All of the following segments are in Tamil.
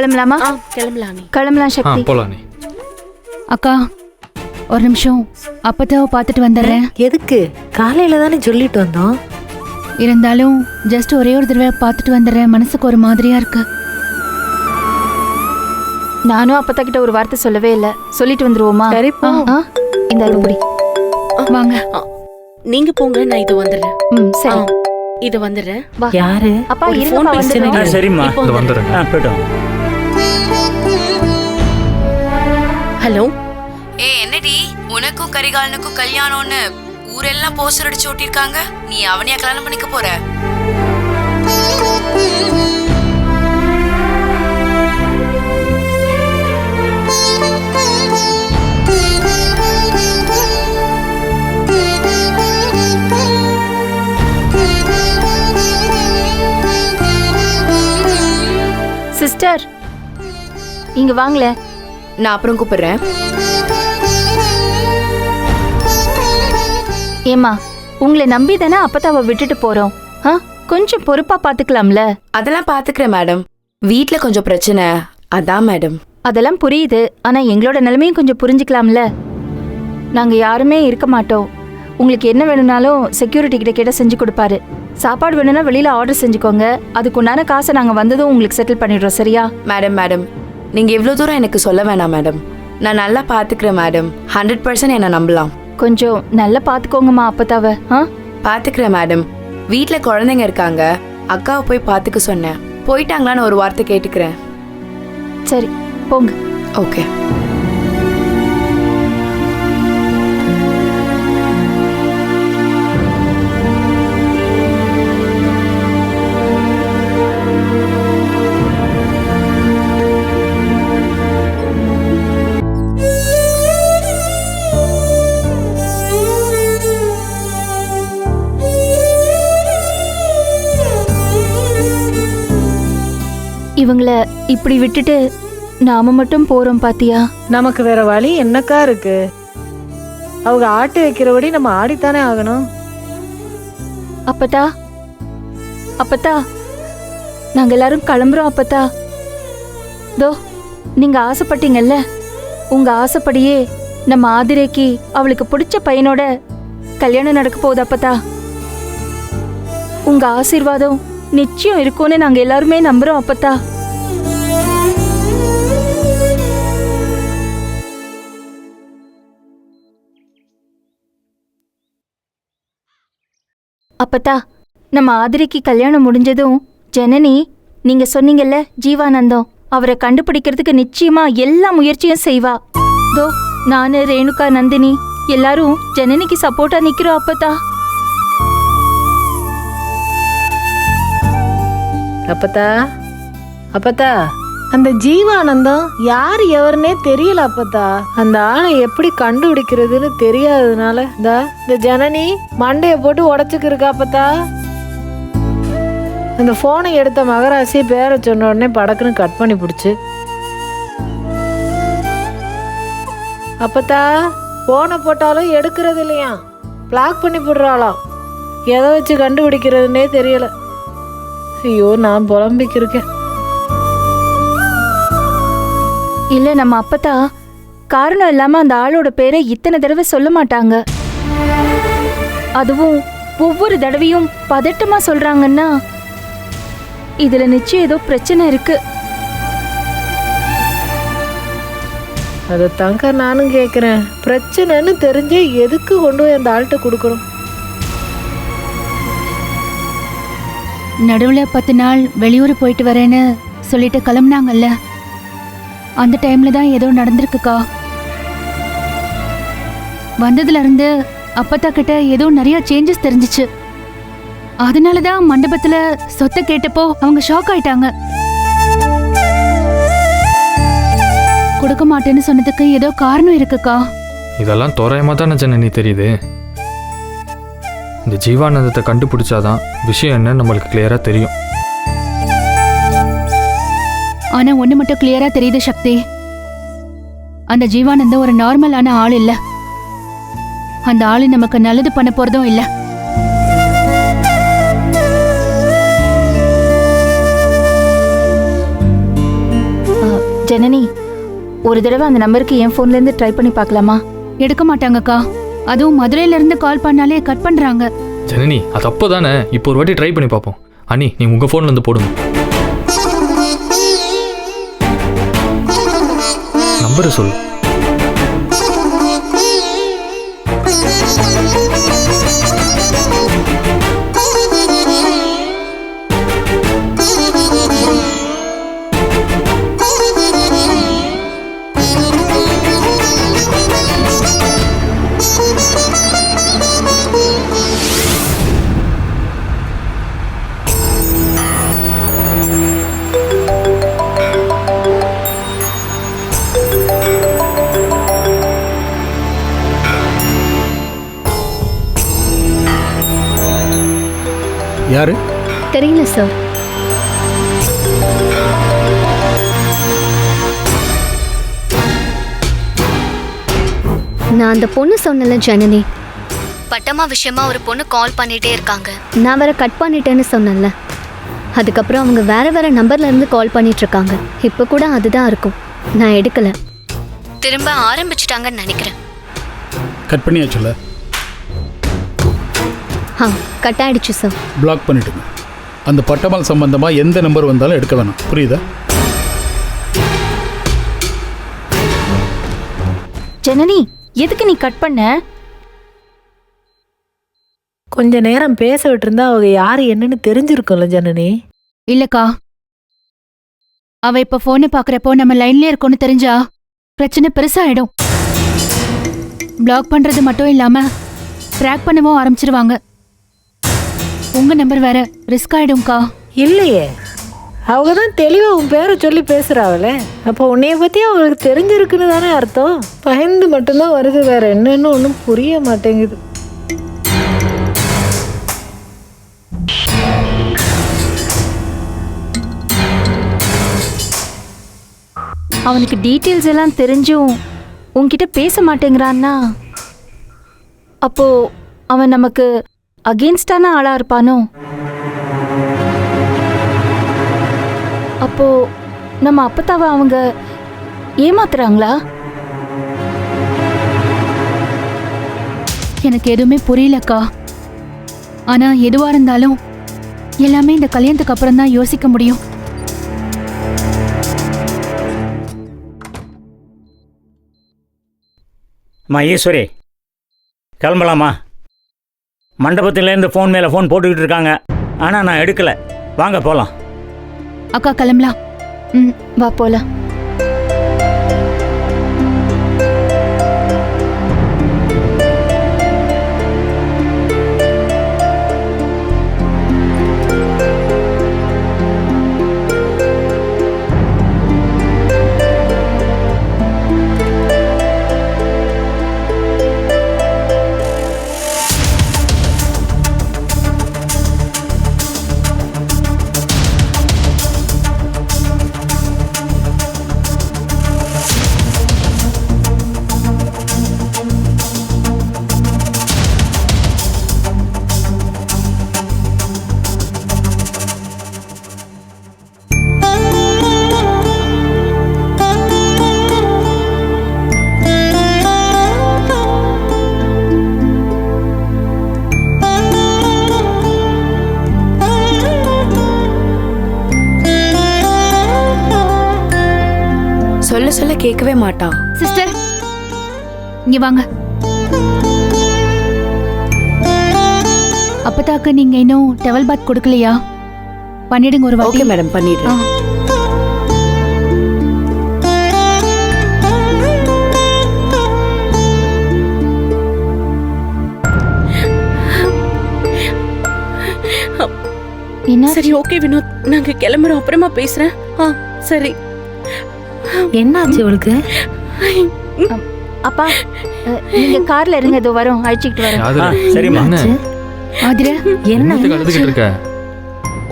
கிளம்பலாமா? கிளம்பலாம். கிளம்பலாம் சக்தி. போலாம் நீ. அக்கா ஒரு நிமிஷம், அப்பத்தாவை பார்த்துட்டு வந்துடுறேன். எதுக்கு? காலையில தானே சொல்லிட்டு வந்தோம். இருந்தாலும் ஜஸ்ட் ஒரே ஒரு தடவை பார்த்துட்டு வந்துடுறேன். மனசுக்கு ஒரு மாதிரியா இருக்கு. நானும் அப்பத்தா கிட்ட ஒரு வார்த்தை சொல்லவே இல்லை. சொல்லிட்டு வந்துருவோமா? சரிப்பா. இந்த இப்படி வாங்க. நீங்க போங்க, நான் இது வந்துடுறேன். சரி இது வந்துடுறேன். வா. யாரு? அப்பா ஒரு இருங்கப்பா, phone வந்துடுறோம். பேசுறேன். சரிம்மா. இப்போ இந்த வந்துடுறேன். வந்துடுறேன். போய்ட்டோம். ஹலோ. என்னடி உனக்கும் கரிகாலனுக்கும் கல்யாணம்னு ஊரெல்லாம் போஸ்டர் அடிச்சு ஓட்டிருக்காங்க. நீ அவனையா கல்யாணம் பண்ணிக்க போற? சிஸ்டர் இங்க வாங்களே. நான் அப்புறம் கூப்பிடுறேன். ஏமா, உங்களை நம்பி தானே அப்பத்தாவை விட்டுட்டு போறோம். கொஞ்சம் பொறுப்பா பாத்துக்கலாம்ல? அதெல்லாம் பாத்துக்கிறேன் மேடம். வீட்ல கொஞ்சம் பிரச்சனை, அதான் மேடம். அதெல்லாம் புரியுது. ஆனா எங்களோட நிலைமையும் கொஞ்சம் புரிஞ்சுக்கலாம்ல? நாங்க யாருமே இருக்க மாட்டோம். உங்களுக்கு என்ன வேணும்னாலும் செக்யூரிட்டி கிட்ட கேட்ட செஞ்சு கொடுப்பாரு. சாப்பாடு வேணும்னா வெளியில ஆர்டர் செஞ்சுக்கோங்க. அதுக்கு உண்டான காசை நாங்க வந்ததும் உங்களுக்கு செட்டில் பண்ணிடுறோம். சரியா? மேடம் நீங்க எவ்வளவு தூரம் எனக்கு சொல்ல வேணாம் மேடம். நான் நல்லா பாத்துக்கிறேன் மேடம். 100% என்ன நம்பலாம். கொஞ்சம் நல்லா பாத்துக்கோங்கம்மா அப்பத்தாவை. பாத்துக்கிறேன் மேடம். வீட்ல குழந்தைங்க இருக்காங்க. அக்காவை போய் பாத்துக்க சொன்னேன். போயிட்டாங்களான்னு ஒரு வார்த்தை கேட்டுக்கிறேன். சரி போங்க. ஓகே. இவங்கள இப்படி விட்டுட்டு நாம மட்டும் போறோம் பாத்தியா? நமக்கு வேற வழி என்னக்கா இருக்கு? அவங்க ஆட்டு வைக்கிறபடி நம்ம ஆடித்தானே ஆகணும். அப்பத்தா அப்பத்தா நாங்க எல்லாரும் கிளம்புறோம். அப்பத்தா தோ நீங்க ஆசைப்பட்டீங்கல்ல, உங்க ஆசைப்படியே நம்ம ஆதிரைக்கு அவளுக்கு பிடிச்ச பையனோட கல்யாணம் நடக்க போகுது. அப்பத்தா உங்க ஆசீர்வாதம் நிச்சயம் இருக்கும்னு நாங்க எல்லாருமே நம்புறோம். அப்பத்தா அப்பத்தா நம்ம ஆதிரைக்கு கல்யாணம் முடிஞ்சதும் ஜனனி, நீங்க சொன்னீங்கல்ல ஜீவானந்தம், அவரை கண்டுபிடிக்கிறதுக்கு நிச்சயமா எல்லா முயற்சியும் செய்வா. தோ நானு, ரேணுகா, நந்தினி எல்லாரும் ஜனனிக்கு சப்போர்ட்டா நிக்கிறோம். அப்பத்தா அப்பத்தா அப்பத்தா அந்த ஜீவானந்தம் யார் எவருன்னே தெரியல. அப்பத்தா அந்த ஆளை எப்படி கண்டுபிடிக்கிறதுன்னு தெரியாததுனால இந்த ஜனனி மண்டைய போட்டு உடச்சுக்கிருக்கா. அப்பத்தா அந்த போனை எடுத்த மகராசி பேரை சொன்ன உடனே படக்குன்னு கட் பண்ணி பிடிச்சு. அப்பத்தா போனை போட்டாலும் எடுக்கிறது இல்லையா, பிளாக் பண்ணி போடுறாளாம். எதை வச்சு கண்டுபிடிக்கிறதுனே தெரியல. ஐயோ நான் புலம்பிக்கிருக்கேன். இல்ல நம்ம அப்பத்தா காரணம் இல்லாம அந்த ஆளோட பேரை இத்தனை தடவை சொல்ல மாட்டாங்க. அதுவும் ஒவ்வொரு தடவையும் பதட்டமா சொல்றாங்கன்னா இதுல நிச்சயம் ஏதோ பிரச்சனை இருக்கு. அதை தாங்க நானும் கேட்குறேன். பிரச்சனைன்னு தெரிஞ்சே எதுக்கு கொண்டு போய் அந்த ஆள்கிட்ட கொடுக்கணும்? நடுவுல 10 நாள் வெளியூர் போயிட்டு வரேன்னு சொல்லிட்டு கிளம்புனாங்கல்ல, அந்த டைம்ல தான் ஏதோ நடந்திருக்குக்கா. வந்ததுல இருந்து அப்பத்தா கிட்ட ஏதோ நிறைய சேஞ்சஸ் தெரிஞ்சிச்சு. அதனாலதான் மண்டபத்துல சொத்தை கேட்டப்போ அவங்க ஷாக் ஆயிட்டாங்க. கொடுக்க மாட்டேன்னு சொன்னதுக்கு ஏதோ காரணம் இருக்குக்கா. இதெல்லாம் தோராயமா தானே ஜனனி தெரியுது. இந்த ஜீவானந்தத்தை கண்டுபிடிச்சாதான் விஷயம் என்ன நம்மளுக்கு கிளியரா தெரியும். ஆனா ஒண்ணு மட்டும் கிளியரா தெரியுது சக்தி, அந்த ஜீவானந்தம் ஒரு நார்மலான ஆள் இல்ல. அந்த ஆளு நமக்கு நல்லது பண்ண போறதும் இல்ல. ஜனனி, ஒரு தடவை அந்த நம்பருக்கு என் ஃபோன்ல இருந்து ட்ரை பண்ணி பார்க்கலாமா? எடுக்க மாட்டாங்கக்கா. அதுவும் மதுரையில இருந்து கால் பண்ணாலே கட் பண்றாங்க. ஜனனி அது அப்போ தானே, இப்போ ஒரு வாட்டி ட்ரை பண்ணி பார்ப்போம். அண்ணி நீங்கள் உங்கள் ஃபோன்ல இருந்து போடுங்க. நம்பரை சொல்லு. யாரு? தெரியல சார். நான் அந்த பொண்ணு சொன்னல ஜனனி, பட்டமா விஷயமா ஒரு பொண்ணு கால் பண்ணிட்டே இருக்காங்க. நான் வேற கட் பண்ணிட்டேன்னு சொன்னேன்ல. அதுக்கப்புறம் அவங்க வேற வேற நம்பர்ல இருந்து கால் பண்ணிட்டு இருக்காங்க. இப்போ கூட அதுதான் இருக்கும். நான் எடுக்கல. திரும்ப ஆரம்பிச்சிட்டாங்கன்னு நினைக்கிறேன். கட் பண்ணியாச்சுல? கட் ஆயிடுச்சு சார். பிளாக் பண்ணிட்டுங்க. அந்த பட்டமால் சம்பந்தமா எந்த நம்பர் வந்தாலும் எடுக்க வேணாம், புரியுதா? ஜனனி, எதுக்கு நீ கட் பண்ண? கொஞ்ச நேரம் பேச விட்டுருந்தா அவங்க யாரு என்னன்னு தெரிஞ்சிருக்கும்ல ஜனனி. இல்லக்கா, அவ இப்ப போனை பாக்குறப்போ நம்ம லைன்லயே இருக்கோன்னு தெரிஞ்சா பிரச்சனை பெருசாயிடும். பிளாக் பண்றது மட்டும் இல்லாம ட்ராக் பண்ணவும் ஆரம்பிச்சிருவாங்க. உங்க நம்பர் வேற ரிஸ்க் ஆயிடும்க்கா. இல்லையே, அவங்க தான் தெளிவா உன் பேரை சொல்லி பேசுறாவல. அப்போ உன்னைய பத்தி அவங்களுக்கு தெரிஞ்சிருக்குன்னு தானே அர்த்தம். பயந்து மட்டும்தான் வருது, வேற என்னன்னு ஒன்றும் புரிய மாட்டேங்குது. அவனுக்கு டீட்டெயில்ஸ் எல்லாம் தெரிஞ்சும் உன்கிட்ட பேச மாட்டேங்கிறான்னா அப்போ அவன் நமக்கு அகெயின்ஸ்டான ஆளா இருப்பானோ? அப்போ நம்ம அப்பத்தாவ அவங்க ஏமாத்துறாங்களா? எனக்கு எதுவுமே புரியலக்கா. ஆனா எதுவா இருந்தாலும் எல்லாமே இந்த கல்யாணத்துக்கு அப்புறம் தான் யோசிக்க முடியும். அம்மா ஈஸ்வரி, கிளம்பலாமா? மண்டபத்திலேருந்து ஃபோன் மேலே ஃபோன் போட்டுக்கிட்டு இருக்காங்க, ஆனால் நான் எடுக்கலை. வாங்க போகலாம். அக்கா கிளம்பலாம். வா போலாம். சொல்ல சொல்ல கேட்கவே மாட்டான். சிஸ்டர் இங்க வாங்க. அப்பதாக்கு நீங்க இன்னும் டவல் பாத் கொடுக்கலையா? பண்ணிடுங்க ஒரு வாட்டி. ஓகே மேடம், பண்ணிடுறேன். என்ன? சரி ஓகே வினோத், நாங்க கிளம்புறோம், அப்புறமா பேசுறேன். சரி. என்னாச்சு இவளுக்கு? அப்பா, நீங்க கார்ல இருங்க, இதோ வரோம், அழைச்சிட்டு வரோம். சரிம்மா. ஆதிரா, என்ன கழுதுகிட்டு இருக்க?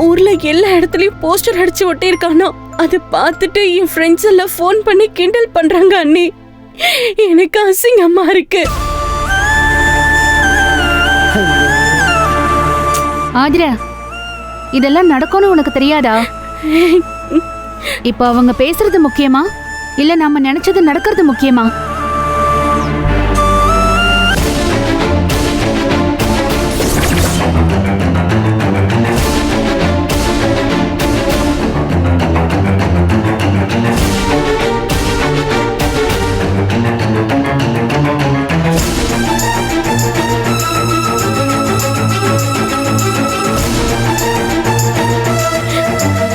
ஊர்ல எல்லா இடத்துலயும் போஸ்டர் அடிச்சு ஒட்டி இருக்கானா, அதை பார்த்துட்டு என் ஃப்ரெண்ட்ஸ் எல்லாம் ஃபோன் பண்ணி கிண்டல் பண்றாங்க அண்ணி. எனக்கு அசிங்கமா இருக்கு. ஆதிரா, இதெல்லாம் நடக்கும்னு உனக்கு தெரியாதா? இப்ப அவங்க பேசுறது முக்கியமா இல்ல நாம நினைச்சது நடக்கிறது முக்கியமா?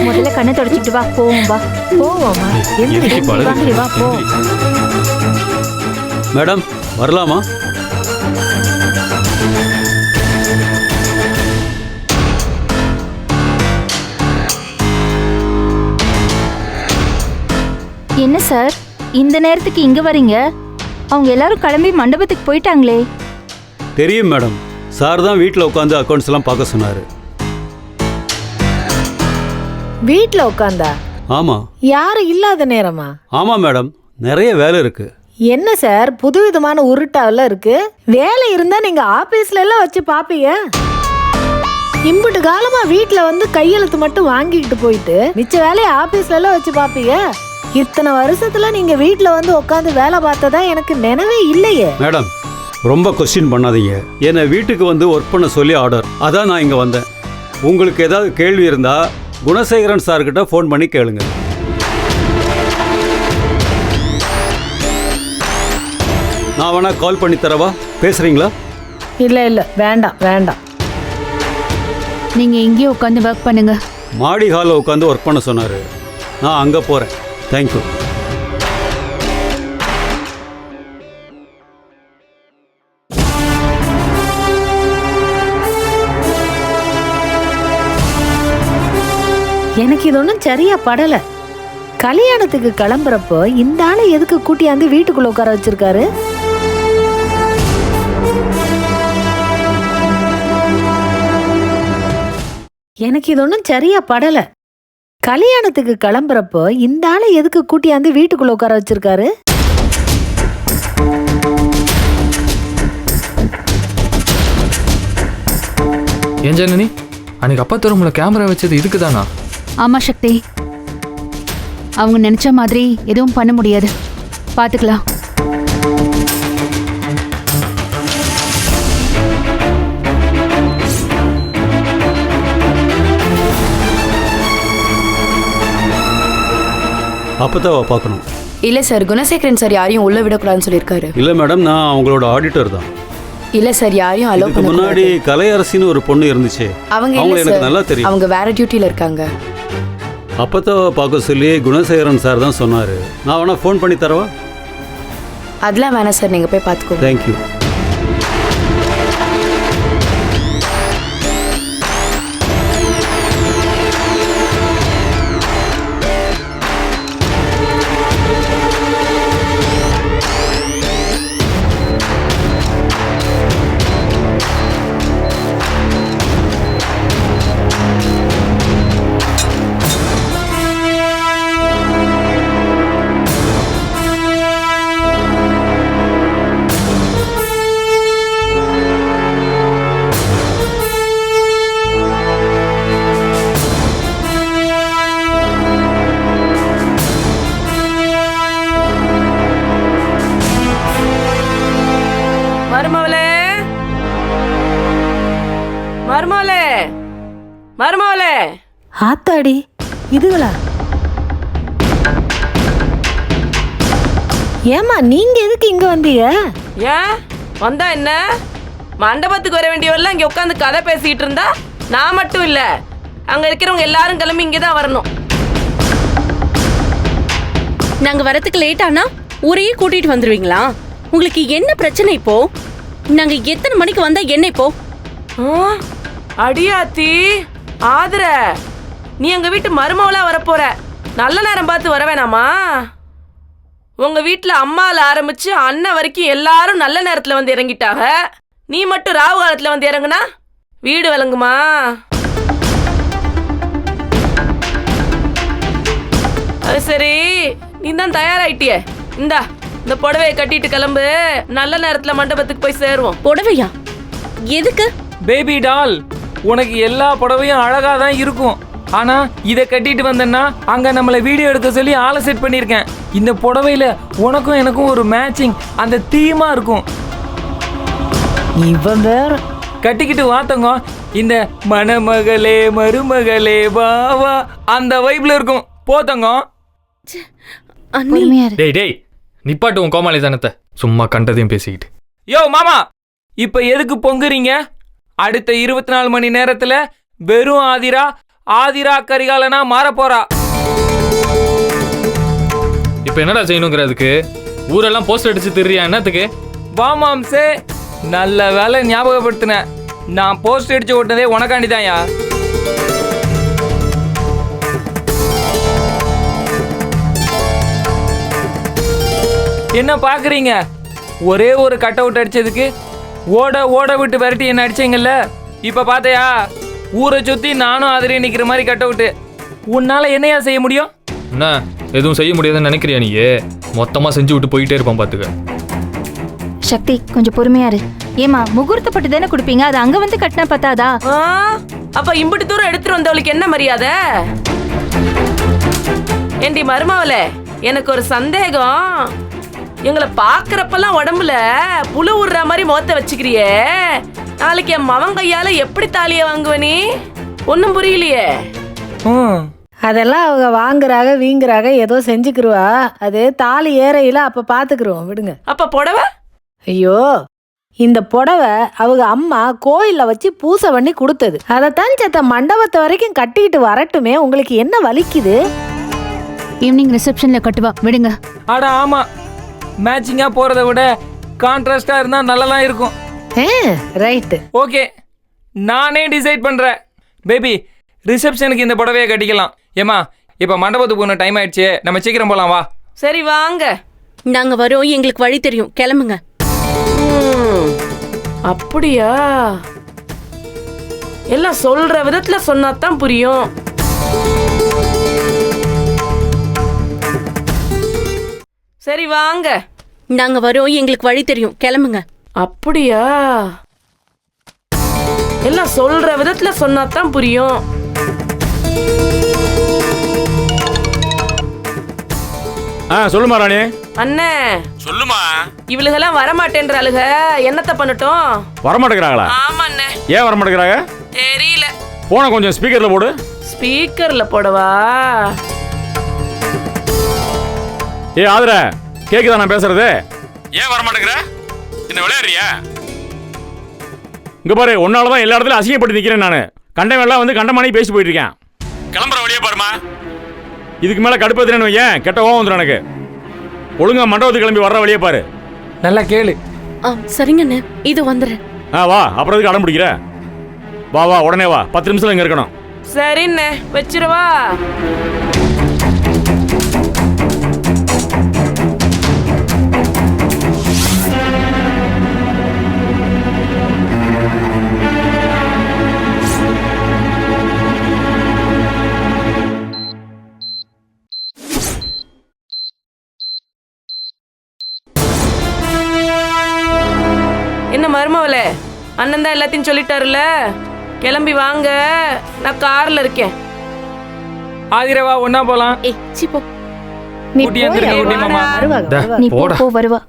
முதல்ல கண்ணை தொடச்சிட்டு வா, போவோம் வா. போவோம்மா. எந்திரி, எந்திரி, பழகு. வாங்கடி, வா போ. மேடம் வரலாமா? என்ன சார் இந்த நேரத்துக்கு இங்க வரீங்க? அவங்க எல்லாரும் கிளம்பி மண்டபத்துக்கு போயிட்டாங்களே. தெரியும் மேடம், சார் தான் வீட்டில் உட்காந்து அக்கௌண்ட்ஸ் எல்லாம் பார்க்க சொன்னார். வீட்ல உட்காந்தா? ஆமாம். யாரும் இல்லாத நேரமா? ஆமாம் மேடம், நிறைய வேலை இருக்குது. என்ன சார் புதுவிதமான உருட்டாவெல்லாம் இருக்கு? வேலை இருந்தா நீங்க ஆபீஸ்ல எல்லாம் வச்சு பாப்பீங்க. இம்புட்டு காலமா வீட்ல வந்து கையெழுத்து மட்டும் வாங்கிக்கிட்டு போயிட்டு மிச்ச வேலையை ஆபீஸ்ல எல்லாம் வச்சு பாப்பீங்க. இத்தனை வருஷத்துல நீங்க வீட்ல வந்து உட்காந்து வேலை பார்த்ததா எனக்கு நினைவே இல்லையே. மேடம் ரொம்ப கொஸ்டின் பண்ணாதீங்க. என்னை வீட்டுக்கு வந்து ஒர்க் பண்ண சொல்லி ஆர்டர், அதான் நான் இங்கே வந்தேன். உங்களுக்கு ஏதாவது கேள்வி இருந்தால் குணசேகரன் சார்கிட்ட ஃபோன் பண்ணி கேளுங்க. நான் வேணா கால் பண்ணி தரவா? பேசுறீங்களா? இல்ல இல்ல வேண்டாம் வேண்டாம். நீங்க இங்கேயே உட்காந்து ஒர்க் பண்ணுங்க. மாடி ஹாலில் உட்காந்து ஒர்க் பண்ண சொன்னார். நான் அங்கே போகிறேன். தேங்க்யூ. எனக்கு இது ஒன்றும் சரியா படல. கல்யாணத்துக்கு கிளம்புறப்போ இந்த ஆளை எதுக்கு கூட்டியாந்து வீட்டுக்குள்ள உட்கார வச்சிருக்காரு? எனக்கு இது ஒன்றும் சரியா படல. கல்யாணத்துக்கு கிளம்புறப்போ இந்த ஆளை எதுக்கு கூட்டியாந்து வீட்டுக்குள்ள உட்கார வச்சிருக்காரு? ஏன் ஜனனி, அன்னைக்கு அப்பா தரும்ல கேமரா வச்சது இதுக்கு தானா? ஆமா சக்தி, அவங்க நினைச்ச மாதிரி எதுவும் பண்ண முடியாது. பாத்துக்கலாம். அப்போதான் பார்க்கணும். இல்ல சார், குணசேகரன் சார் யாரையும் உள்ள விடக்கூடாதுன்னு சொல்லியிருக்காரு. இல்லை மேடம், நான் அவங்களோட ஆடிட்டர் தான். இல்ல சார், யாரையும் அலோ இதுக்கு பண்ண முன்னாடி கலையரசின்னு ஒரு பொண்ணு இருந்துச்சு. அவங்க அவங்க இல்ல எனக்கு சார், நல்லா தெரியும். அவங்க வேற டியூட்டில இருக்காங்க. அப்போதான் பார்க்க சொல்லி குணசேகரன் சார் தான் சொன்னார். நான் வேணா ஃபோன் பண்ணி தரவா? அதெல்லாம் வேணாம் சார், நீங்க போய் பாத்துக்கோங்க. தேங்க்யூ. மருமவளே, மருமவளே, மருமவளே. ஆத்தாடி இதுகளா? ஏமா நீங்க எதுக்கு இங்க வந்தீங்க? ஏன் வந்தா என்ன? மண்டபத்துக்கு வர வேண்டியவரெல்லாம் இங்க உட்காந்து கதை பேசிக்கிட்டு இருந்தா நான் மட்டும் இல்ல, அங்க இருக்கிறவங்க எல்லாரும் கிளம்பி இங்கதான் வரணும். நாங்க வரதுக்கு லேட் ஆனா ஊரையே கூட்டிட்டு வந்துருவீங்களா? உங்களுக்கு என்ன பிரச்சனை இப்போ? நாங்க எத்தனை மணிக்கு வந்தா என்ன இப்போ? அடியாத்தி ஆதர, நீ எங்க வீட்டு மருமவளா வரப்போற. நல்ல நேரம் பார்த்து வர வேணாமா? உங்க வீட்டுல அம்மால ஆரம்பிச்சு அண்ணன் வரைக்கும் எல்லாரும் நல்ல நேரத்துல வந்து இறங்கிட்டாங்க. நீ மட்டும் ராவு காலத்துல வந்து இறங்குனா வீடு விளங்குமா? அது சரி, நீ தான் தயாராயிட்டிய. இந்த புடவையை கட்டிட்டு கிளம்பு. நல்ல நேரத்துல மண்டபத்துக்கு போய் சேருவோம். புடவையா? எதுக்கு? பேபி டால், உனக்கு எல்லா புடவையும் அழகா தான் இருக்கும். ஆனா இதை கட்டிட்டு வந்தேன்னா அங்க நம்மளை வீடியோ எடுக்க சொல்லி ஆளை செட் பண்ணியிருக்கேன். இந்த புடவையில உனக்கும் எனக்கும் ஒரு மேட்சிங், அந்த தீமா இருக்கும். இவன் வேற கட்டிக்கிட்டு வாத்தங்க, இந்த மணமகளே மருமகளே வா வா அந்த வைப்ல இருக்கும். போத்தங்க. பொறுமையா இரு. டேய் நிப்பாட்டு உன் கோமாளி தானத்தை, சும்மா கண்டதையும் பேசிக்கிட்டு. யோ மாமா, இப்ப எதுக்கு பொங்குறீங்க? அடுத்த 24 மணி நேரத்துல வெறும் ஆதிரா கரிகாலனா மாற போறா. இப்போ என்னடா செய்யணுங்கிறதுக்கு ஊரெல்லாம் போஸ்டர் அடிச்சு திரியா என்னத்துக்கு? வாமாம்சே, நல்ல வேலை ஞாபகப்படுத்தின. நான் போஸ்ட் அடிச்சு ஓட்டதே உனக்காண்டிதான்யா. என்ன பாக்குறீங்க? ஒரே ஒரு கட் அவுட் அடிச்சதுக்கு ஓட விட்டு விரட்டி என்ன அடிச்சீங்கல்ல. இப்ப பாத்தையா, ஊரை சுத்தி நானும் அதிரே நிக்கிற மாதிரி கட் அவுட்டு. உன்னால என்னையா செய்ய முடியும்? என்ன எதுவும் செய்ய முடியாதுன்னு நினைக்கிறியா நீயே? மொத்தமா செஞ்சு விட்டு போயிட்டே இருப்பான் பாத்துக்க. சக்தி கொஞ்சம் பொறுமையா இரு. ஏமா முகூர்த்தப்பட்டு தானே கொடுப்பீங்க, அது அங்க வந்து கட்டினா பத்தாதா? அப்ப இம்புட்டு தூரம் எடுத்துட்டு வந்தவளுக்கு என்ன மரியாதை? ஏண்டி மருமாவளே, எனக்கு ஒரு சந்தேகம். எங்களை பாக்குறப்பெல்லாம் உடம்புல புழு உடுற மாதிரி முகத்தை வச்சுக்கிறியே, நாளைக்கு என் மவன் கையால எப்படி தாலிய வாங்குவ நீ? ஒன்னும் புரியலையே. அதெல்லாம் அவங்க வாங்குறாங்க வீங்குறாங்க ஏதோ செஞ்சுக்கிருவா. அது தாலி ஏறையில அப்ப பாத்துக்கிருவோம், விடுங்க. அப்ப புடவை? ஐயோ, இந்த புடவை அவங்க அம்மா கோயில்ல வச்சு பூசை பண்ணி கொடுத்தது. அதைத்தான் செத்த மண்டபத்தை வரைக்கும் கட்டிக்கிட்டு வரட்டுமே, உங்களுக்கு என்ன வலிக்குது? ஈவினிங் ரிசப்ஷன்ல கட்டுவா, விடுங்க. அட ஆமா, மேட்சிங்கா போறதை விட கான்ட்ராஸ்டா இருந்தா நல்லதா இருக்கும். ரைட்டு, ஓகே, நானே டிசைட் பண்றேன். பேபி, ரிசப்ஷனுக்கு இந்த புடவையை கட்டிக்கலாம். ஏமா, இப்ப மண்டபத்துக்கு போன டைம் ஆயிடுச்சு, நம்ம சீக்கிரம் போலாம் வா. சரி வாங்க. நாங்க வரோம், எங்களுக்கு வழி தெரியும், கிளம்புங்க. அப்படியா? எல்லாம் சொல்ற விதத்துல சொன்னாதான் புரியும். சரி வாங்க. நாங்க வரோம், எங்களுக்கு வழி தெரியும், கிளம்புங்க. அப்படியா? எல்லாம் சொல்ற விதத்துல சொன்னாதான் புரியும். சொல்லுமா ராணி. அண்ணே சொல்லுமா. இவளுகெல்லாம் வரமாட்டேன்றாளுக, என்னத்த பண்ணட்டும்? வரமாட்டேங்கிறாங்களா? ஆமா அண்ணே. ஏன் வரமாட்டேங்கிறாங்க? தெரியல. போன கொஞ்சம் ஸ்பீக்கர்ல போடு. ஸ்பீக்கர்ல போடவா? ஆதர, கேக்குதா நான் பேசுறது? ஏன் வரமாட்டேங்கிற? என்ன விளையாடுறியா? இங்க பாரு, உன்னாலதான் எல்லா இடத்துலயும் அசிங்கப்பட்டு நிக்கிறேன் நானு. கண்டவெல்லாம் வந்து கண்டமானி பேசி போயிட்டு இருக்கேன். கிளம்புற வழியே பாருமா. இதுக்கு மேல கடுப்பதுன்னு ஏன் கெட்ட கோவம் வந்துடும் எனக்கு. ஒழுங்கா மண்டபத்துக்கு கிளம்பி வர்ற வழியே பாரு. நல்லா கேளு. சரிங்கண்ணே, இது வந்துடுறேன். வா, அப்புறம் எதுக்கு அடம் பிடிக்கிற? வா உடனே வா, 10 நிமிஷம் இங்க இருக்கணும். சரிண்ணே, வச்சிருவா. என்ன மருமவளே, அண்ணன் தான் எல்லாத்தையும் சொல்லிட்டாருல, கிளம்பி வாங்க, நான் கார்ல இருக்கேன். ஆதிரவா, ஒன்னா போலாம். போ. நீ ஊட்டி வந்துருங்க, ஊட்டி மாமா. நீ போ வருவா.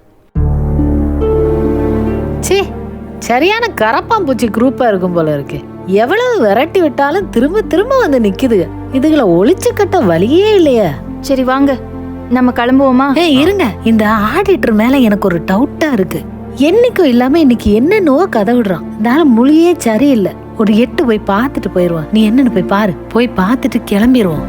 சே, சரியான கரப்பாம்பூச்சி குரூப்பா இருக்கும் போல இருக்கு. எவ்வளவு விரட்டி விட்டாலும் திரும்ப திரும்ப வந்து நிக்குது. இதுகளை ஒளிச்சு கட்ட வழியே இல்லையா? சரி வாங்க, நம்ம கிளம்புவோமா? இருங்க, இந்த ஆடிட்டர் மேல எனக்கு ஒரு டவுட்டா இருக்கு. என்னைக்கும் இல்லாம இன்னைக்கு என்னென்னவோ கதை விடுறான். இந்த மொழியே சரியில்லை. ஒரு 8 போய் பார்த்துட்டு போயிடுவான். நீ என்னன்னு போய் பாரு, போய் பார்த்துட்டு கிளம்பிடுவோம்.